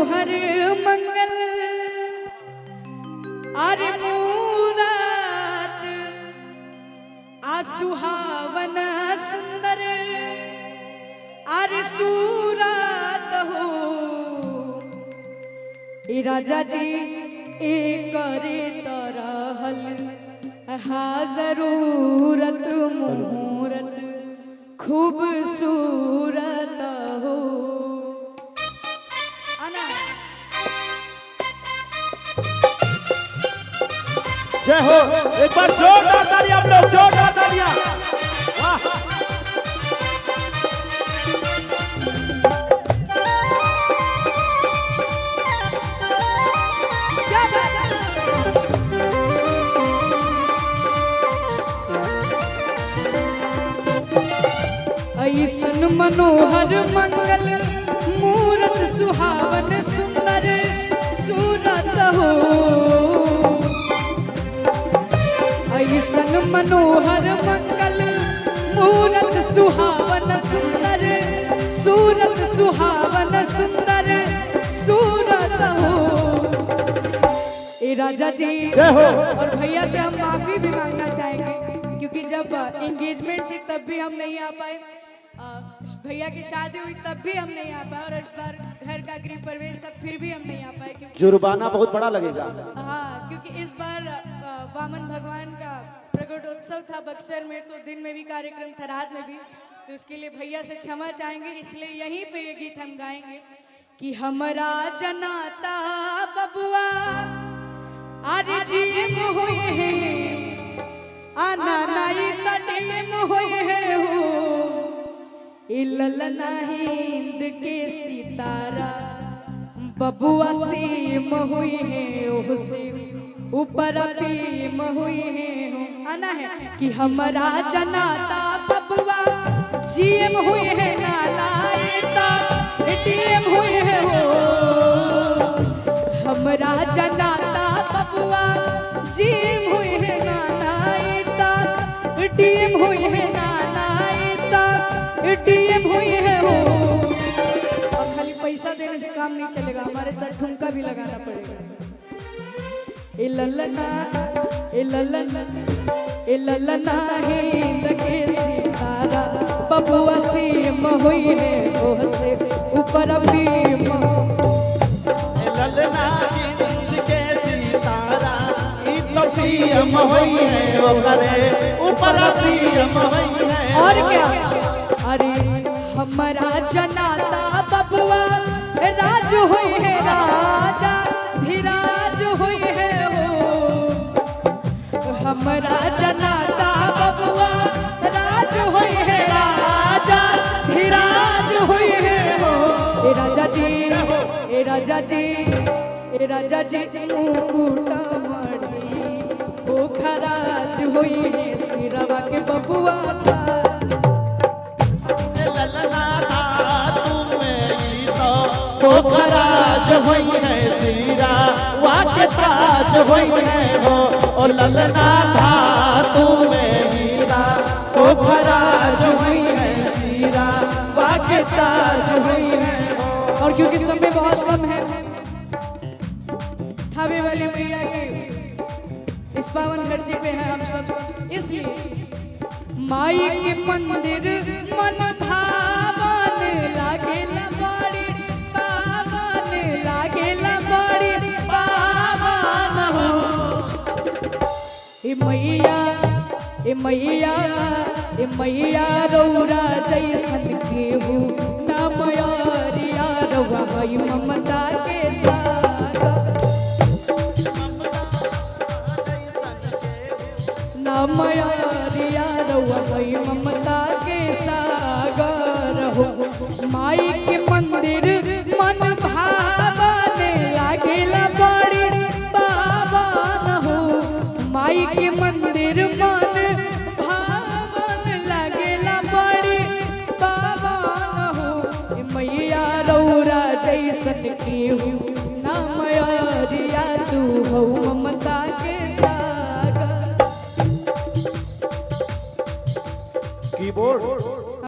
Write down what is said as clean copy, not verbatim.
मनोहर मंगल अरे मूरत सुहावन सुंदर अरे सूरत हो राजा जी एक करे तरहल जरूरत मुहूर्त खूबसूरत हो। जय हो। एक बार जोरदार तालियां आप लोग, जोरदार तालियां। वाह ऐसन मनोहर मंगल मूरत सुहावन सुंदर सूरत हो। ऐसन मनोहर मंगल मूरत सुहावन सुंदर सूरत सुहावन सुंदर सूरत हो। ए राजा जी और भैया से हम माफी भी मांगना चाहेंगे क्योंकि जब एंगेजमेंट थी तब भी हम नहीं आ पाए, भैया की शादी हुई तब भी हम नहीं आ पाए और इस बार घर का गृह प्रवेश तब फिर भी हम नहीं आ पाए क्योंकि जुर्माना बहुत बड़ा लगेगा। हाँ, क्योंकि इस बार वामन भगवान का प्रकटोत्सव था बक्सर में, तो दिन में भी कार्यक्रम था, रात में भी, तो उसके लिए भैया से क्षमा चाहेंगे। इसलिए यहीं पे ये गीत हम गाएंगे कि हमरा जनाता बबुआ अरे जीम हुए हैं आना नाई तटीम हुए हैं हो ललना हिंद के सितारा बबुआ सीम हुई है ओह से ऊपर पीम हुई है हो। आना है कि हमारा जनाता बबुआ जीम हुई है नानाईता टीम हुई है हो। हमारा जनाता बबुआ जीम हुई है नानाईता टीम हुई है नानाईता टीम हुई है हो। और खाली पैसा देने से काम नहीं चलेगा, हमारे सर ठुमका भी लगाना पड़ेगा। ए ललना ए ललना ए ललना हिंद के सितारा बबुआ सीम हुई है ओह से ऊपर भीम ललना हिंद के सितारा सीम हुई है ऊपर सीम हुई है। और क्या अरे हमारा जनाता बबुआ राज हुई है राजा धीराज हुई है हो। हमारा जनाता बबुआ राज हुई है राजा धीराज हुई है हो। ए राजा जी ए राजा जी ए राजा जी मुकुटा मड़ी वो खराज हुई है सिरवा के बबुआ खराज हुई है सीरा वाके ताज हुई है हो और ललना था तुम्हें हीरा ओ खराज हुई है सीरा वाके ताज हुई है। और क्योंकि समय बहुत कम है, थावे वाली मैया के इस पावन धरती पे है हम सब, इसलिए माई के मंदिर मन भावन लागेला बड़ी पावन लागेला बड़ी पावन हो। ए मैया ए मैया ए मैया रौरा जैसन केहू ना मयरिया रौआ हई ममता के सागर ना मयरिया रौआ हई ममता के सागर हो। माई के मंदिर मन भावन लागेला बड़ी पावन हो। माई के मंदिर मन भावन लागेला बड़ी पावन हो। मैया रौरा जैसन केहू ना मयरिया तू हो ममता के सागर। कीबोर्ड